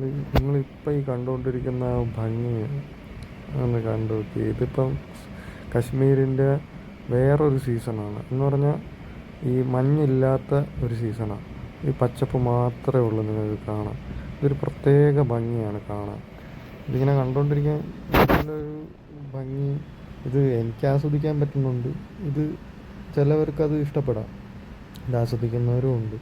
നിങ്ങളിപ്പോൾ ഈ കണ്ടുകൊണ്ടിരിക്കുന്ന ഭംഗി ഒന്ന് കണ്ടു നോക്കി. ഇതിപ്പം കശ്മീരിൻ്റെ വേറൊരു സീസണാണ് എന്ന് പറഞ്ഞാൽ ഈ മഞ്ഞില്ലാത്ത ഒരു സീസണാണ്. ഈ പച്ചപ്പ് മാത്രമേ ഉള്ളൂ നിങ്ങൾക്ക് കാണാൻ. ഇതൊരു പ്രത്യേക ഭംഗിയാണ് കാണാൻ. ഇതിങ്ങനെ കണ്ടുകൊണ്ടിരിക്കാൻ നല്ലൊരു ഭംഗി. ഇത് എനിക്ക് ആസ്വദിക്കാൻ പറ്റുന്നുണ്ട്. ഇത് ചിലവർക്കത് ഇഷ്ടപ്പെടാം, ഇത് ആസ്വദിക്കുന്നവരും ഉണ്ട്.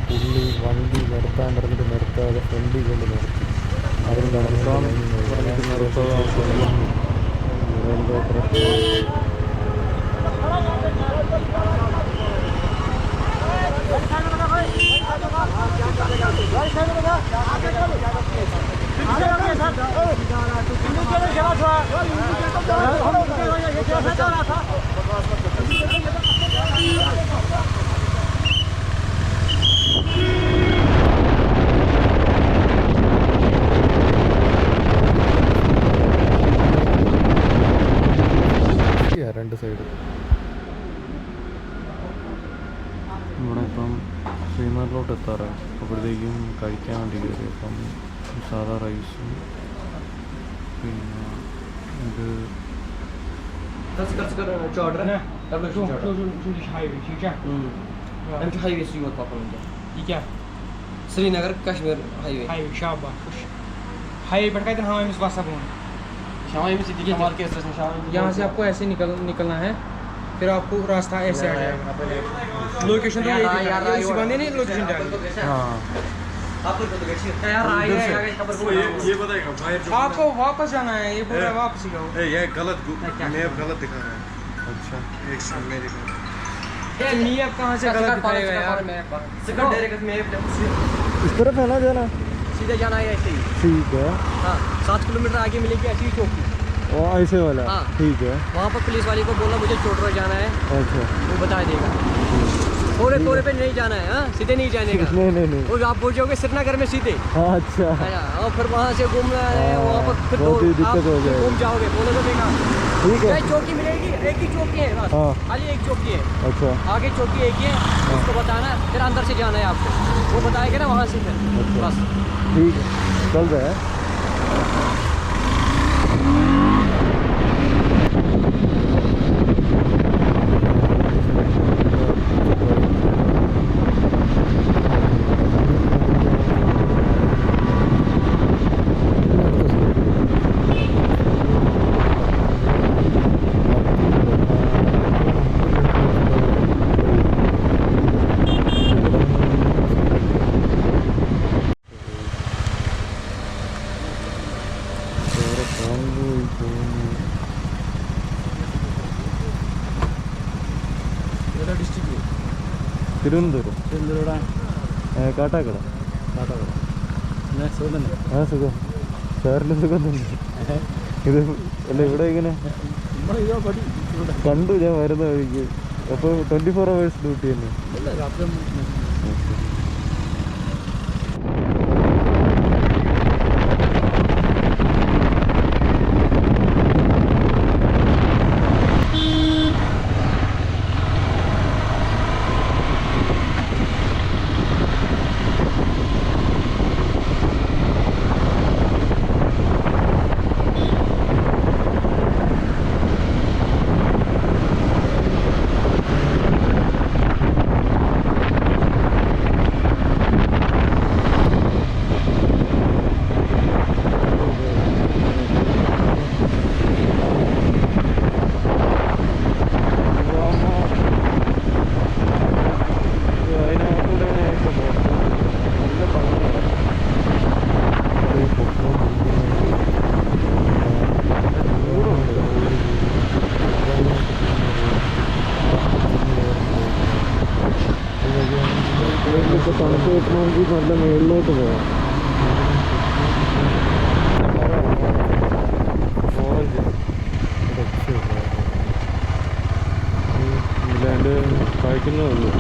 പുള്ളി വണ്ടി നിർത്താൻ പറഞ്ഞിട്ട് നിർത്താതെ ഫ്രണ്ടിൽ കൊണ്ട് നിർത്തി. അതിന് നിർത്താൻ പറഞ്ഞിട്ട് നിർത്താതെ എന്തോ പ്രശ്നം. രണ്ട് സൈഡ്. ഇവിടെ ഇപ്പം ശ്രീനഗറിലോട്ട് എത്താറാണ്. അപ്പോഴത്തേക്കും കഴിക്കാൻ വേണ്ടി കയറി. അപ്പം സാധാ റൈസും പിന്നെ ഇത് श्रीनगर कश्मीर हाईवे शाबाश हाईवे पर कहते हैं हमारे में वासा फोन शामी में सीधी कमाल के स्टेशन शामी यहाँ से आपको ऐसे निकलना है, फिर आपको रास्ता ऐसे आ जाएगा। लोकेशन तो यही बंदे नहीं लोकेशन डाल। हाँ ये बताएगा भाई आपको वापस जाना है। ये पूरा वापस ही ये गलत मैप गलत दिखा रहा है। अच्छा एक सामने दिखा ये मैप कहाँ से गलत दिखाएगा यार। डायरेक्ट मैप इस तरफ है ना जाना, सीधे जाना है ऐसे ही। ठीक है। हाँ 7 किलोमीटर आगे मिलेगी ऐसी ही चौकी। वो ऐसे वाला। हाँ ठीक है। वहाँ पर पुलिस वाले को बोला मुझे चोटरा जाना है, अच्छा वो बता देगा। थोड़े थोड़े पे नहीं जाना है, हाँ सीधे नहीं जाने का। नहीं और आप पहुँचोगे श्रीनगर में सीधे। हाँ अच्छा। और फिर वहाँ से घूमना है, वहाँ पर फिर बहुत ही दिक्कत हो जाएगी। घूम जाओगे बोले तो देखा। ठीक है। चौकी मिलेगी, एक ही चौकी है बस। हाँ खाली एक चौकी है। अच्छा आगे चौकी एक ही है, उसको बताना है, फिर अंदर से जाना है आपको। वो बताएगा ना वहाँ से फिर बस। ठीक है चल रहा है। തിരുവനന്തപുരം കാട്ടാക്കട. ആ സുഖം സാറിന് സുഖം തന്നെ. ഇത് അല്ല ഇവിടെ ഇങ്ങനെ കണ്ടു ഞാൻ വരുന്ന വഴിക്ക്. അപ്പോൾ 24 hours ഡ്യൂട്ടി തന്നെ. ഇപ്പോൾ തണുപ്പ് കിട്ടണമെങ്കിൽ നല്ല മേളിലോട്ട് പോകാം. ഇല്ലാണ്ട് കഴിക്കുന്നേ ഉള്ളൂ.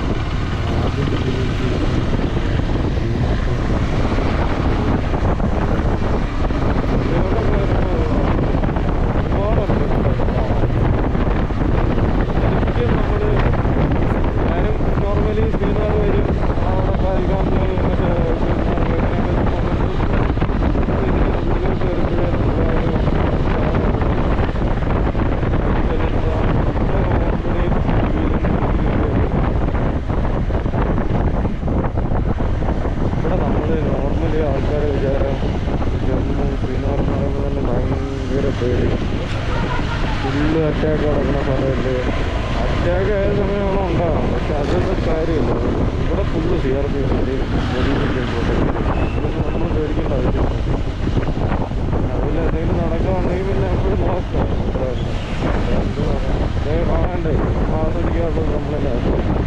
അറ്റാക്ക് ആയ സമയമാണോ ഉണ്ടാകാം. പക്ഷെ അതൊന്നും കാര്യമില്ല. ഇവിടെ ഫുള്ള് CRP നമ്മൾ പേടിക്കേണ്ട ആവശ്യമില്ല. അതിലെന്തെങ്കിലും നടക്കുകയാണെങ്കിൽ പിന്നെ എപ്പോഴും നോക്കാം. കാണണ്ടേ ആസ്വദിക്കാറുള്ളത് നമ്മളെല്ലാം ആസ്വദിക്കും.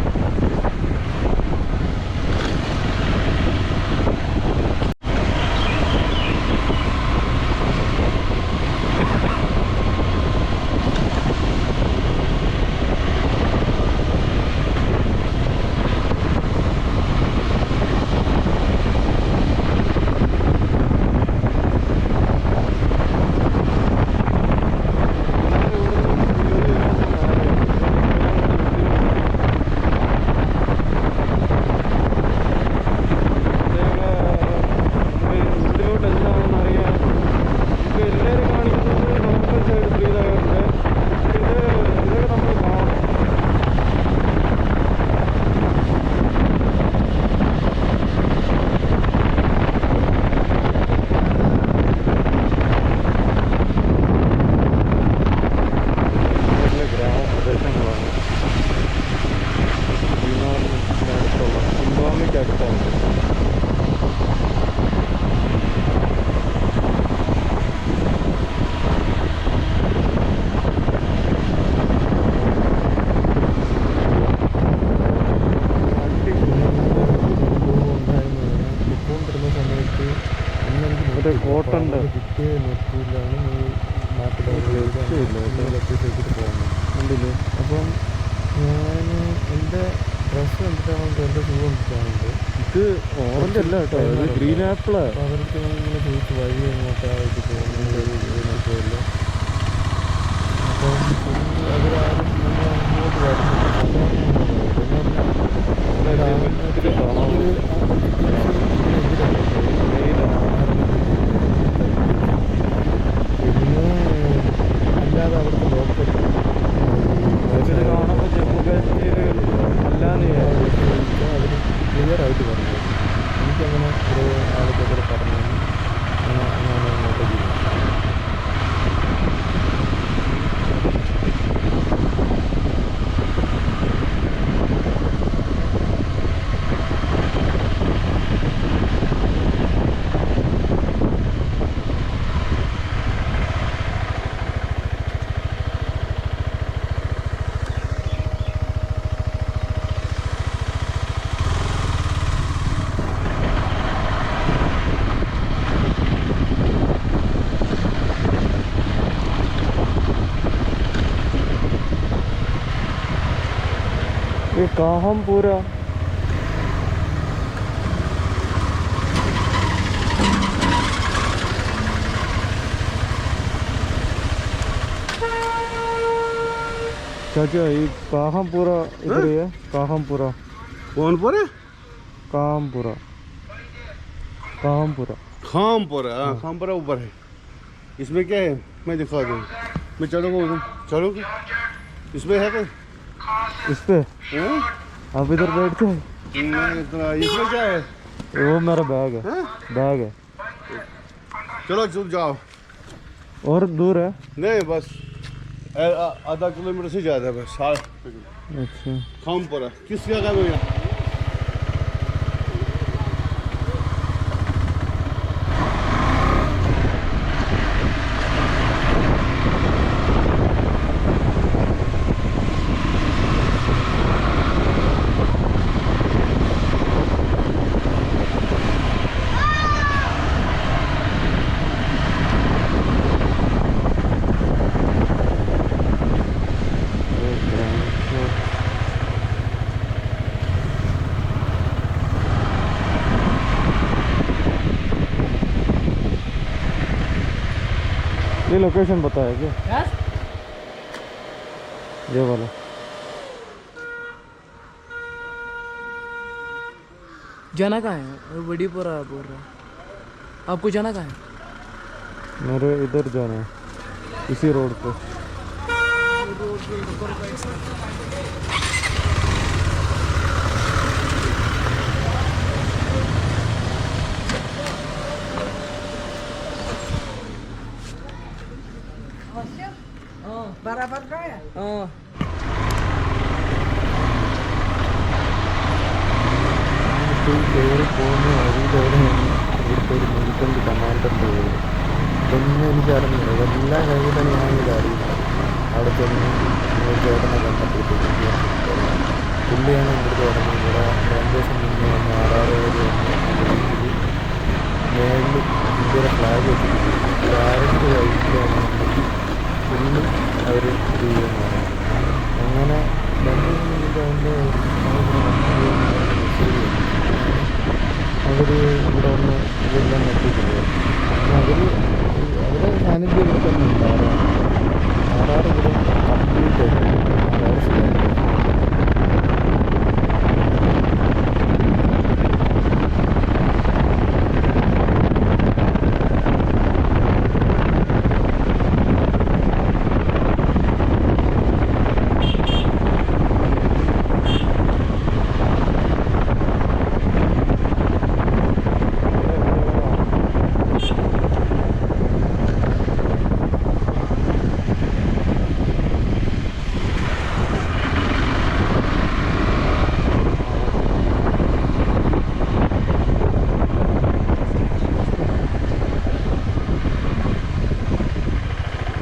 കോട്ടൻ്റെ കിട്ടിയ നെറ്റിലാണ് ഉണ്ടല്ലേ. അപ്പം ഞാൻ എൻ്റെ ഡ്രസ്സ് കണ്ടിട്ടാണ് എൻ്റെ ഷൂ കണ്ടിട്ടാണുണ്ട്. ഇത് ഓറഞ്ച് അല്ല കേട്ടോ, ഇത് ഗ്രീൻ ആപ്പിള്. അപ്പം അവർക്ക് ഇങ്ങനെ ചോദിച്ചു വഴി എങ്ങോട്ടായിട്ട് പോകുന്നത്. അപ്പം അവരാരും അങ്ങോട്ട് പിന്നെ അല്ലാതെ അവിടുത്തെ ഡോക്ടർ കാണുമ്പോൾ ജമ്മു കാശ്മീർ അല്ലാന്ന് അവർ ക്ലിയർ ആയിട്ട് പറഞ്ഞു. എനിക്കങ്ങനെ ഒരു ആൾക്കൊക്കെ പറഞ്ഞു ഞാൻ അങ്ങോട്ട് ചെയ്യും. ये कहाँ हम पूरा चाचा ये काहमपुरा इधर ही है. काहमपुरा कौन पूरा? काहमपुरा काहमपुरा खामपुरा. खामपुरा ऊपर है. इसमें क्या है मैं दिखा दूँ. मैं चलूँगा उधर. चलोगे इसमें है कोई? इस पे आप इधर बैठते हैं. इसमें क्या है? वो मेरा बैग है. बैग है. चलो चुप जाओ. और दूर है? नहीं बस आधा किलोमीटर से ज़्यादा बस. अच्छा खामपुरा किस जगह में? ये लोकेशन पता है क्या? Yes? ये वाला जाना कहाँ है? बड़ीपुरा बोल रहा है. आपको जाना कहाँ है? मेरे इधर जाना है इसी रोड पे. बराबर का है? हाँ എന്നിട്ട് കയറി പോകുന്ന വഴിയിലെവിടെയാണ് ഇവിടുത്തെ ഒരു മിലിറ്ററി കമാൻഡറിൻ്റെ വീട്. ഇതൊന്നും എനിക്കറിഞ്ഞില്ല, ഇതെല്ലാം കഴിഞ്ഞിട്ടാണ് ഞാനിത് അറിയുന്നത്. അവിടെ ചെന്ന് ചേട്ടനെ കണ്ടപ്പോഴത്തേക്ക് പുള്ളിയാണ് ഇവിടുത്തെ തുടങ്ങി. ഇവിടെ 2 ദിവസം മുന്നേ വന്ന് ആറാറുപേര് വന്ന് മേളിൽ ഇന്ത്യയുടെ ഫ്ലാഗ് വെച്ചിട്ടുണ്ട്. ആരെങ്കിലും കഴിക്കുകയാണെന്നുണ്ടെങ്കിൽ ഫുള്ള് അവർ ഇത് ചെയ്യുന്നതാണ്. അങ്ങനെ 2 ദിവസം മുന്നിട്ട് അതിൻ്റെ അവർ ഇവിടെ വന്ന് ഇതെല്ലാം എത്തിക്കുന്നത്. അവരുടെ സാന്നിധ്യം ഇവിടെ തന്നെ ഉണ്ട്. ആറാറ് ഇവിടെ കംപ്ലീറ്റ് ആയിട്ട് ആറാറ് സ്ഥലം.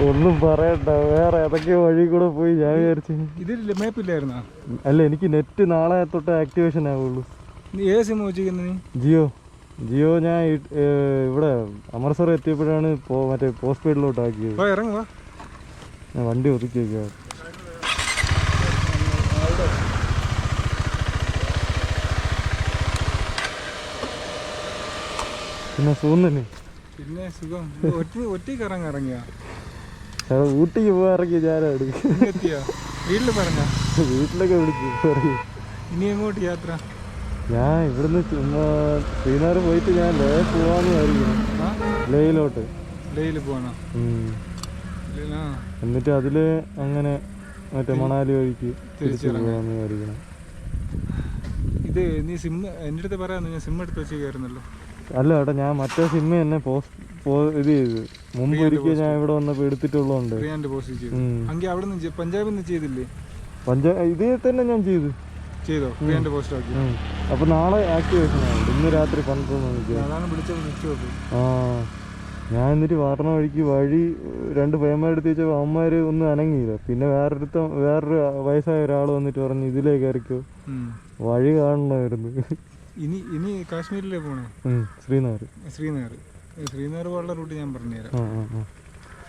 ഒന്നും പറയണ്ട, വേറെ ഏതൊക്കെയോ വഴി കൂടെ പോയി. ഞാൻ വിചാരിച്ചു ഇതിൽ മാപ്പില്ലായിരുന്നോ? അല്ല, എനിക്ക് നെറ്റ് നാളെ തൊട്ട് ആക്ടിവേഷൻ ആവുള്ളൂ. നീ ഏത് സിം വെച്ചിരിക്കുന്നത്? നീ ജിയോ ഞാൻ ഇവിടെ അമൃത്സർ എത്തിയപ്പോഴാണ് മറ്റേ പോസ്റ്റ് പെയ്ഡിലോട്ട് ആക്കിയത്. ഇറങ്ങുക, ഞാൻ വണ്ടി ഒതുക്കി വയ്ക്കുക. പിന്നെ സുഖം തന്നെ. പിന്നെ സുഖം. ഒറ്റയ്ക്ക് ഇറങ്ങിയ ഊട്ടിക്ക് പോകാറങ്ങി ഞാനാണ്. എത്തിയോ? വീട്ടിൽ പറഞ്ഞ? വീട്ടിലൊക്കെ വിളിച്ചു പറയും. ഇനി എങ്ങോട്ട് യാത്ര? ഞാൻ ഇവിടുന്ന് ചുമ്മാ ശ്രീനഗർ പോയിട്ട് ഞാൻ ലേ പോവാന്ന് വിചാരിക്കുന്നു. ലേയിലോട്ട്. ലേയിൽ പോവാണോ? എന്നിട്ട് അതില് അങ്ങനെ മറ്റേ മണാലി വഴിക്ക് തിരിച്ചു പോവാന്ന് വിചാരിക്കണം. ഇത് നീ സിം എൻ്റെ അടുത്ത് പറയാന്ന്, ഞാൻ സിം എടുത്ത് വെച്ചേക്കായിരുന്നല്ലോ. അല്ല ഏട്ടാ, ഞാൻ മറ്റേ സിം തന്നെ ഇത് ചെയ്ത് മുമ്പ് ഒരിക്കൽ ഞാൻ ഇവിടെ വന്നപ്പോൾ എടുത്തിട്ടുള്ളതുകൊണ്ട്. പഞ്ചാബിൽ നിന്ന് ചെയ്തില്ലേ? ഇതേ തന്നെ ഞാൻ ചെയ്തു. അപ്പൊ നാളെ ആക്ടിവേഷൻ ആവുന്നുണ്ട്. ഇന്ന് രാത്രി 12 മണിക്ക്. ആ, ഞാൻ എന്നിട്ട് വാർണ വഴിക്ക് 2 പയ്യന്മാരെടുത്ത് വെച്ചപ്പോൾ അവന്മാര് ഒന്നും അനങ്ങിയില്ല. പിന്നെ വേറൊരു വയസ്സായ ഒരാൾ വന്നിട്ട് പറഞ്ഞു ഇതിലേ കയറിക്കോ, വഴി കാണണമായിരുന്നു. ഇനി കാശ്മീരിലേ പോണേ? ശ്രീനഗർ പോലുള്ള റൂട്ട് ഞാൻ പറഞ്ഞുതരാം.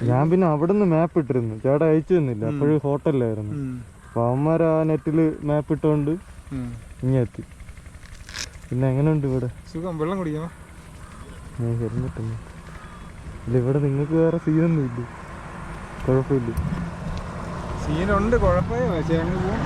ഞാൻ പിന്നെ അവിടെ നിന്ന് മാപ്പ് ഇട്ടിരുന്നു, ചേട്ടാ അയച്ചു തന്നില്ല. അപ്പോഴും ഹോട്ടലിലായിരുന്നു. അപ്പൊ അവന്മാർ ആ നെറ്റില് മാപ്പ് ഇട്ടോണ്ട് ഇങ്ങെത്തി. പിന്നെ എങ്ങനെയുണ്ട് ഇവിടെ? സുഖം. വെള്ളം കുടിക്കാമോ? ഞാൻ ഹെൽമെറ്റൊന്നും ഇല്ല. ഇവിടെ നിങ്ങൾക്ക് വേറെ സീനൊന്നും ഇല്ല? കുഴപ്പമില്ല. സീനുണ്ട്, കുഴപ്പമില്ല. പക്ഷേ അങ്ങ് പോവാം.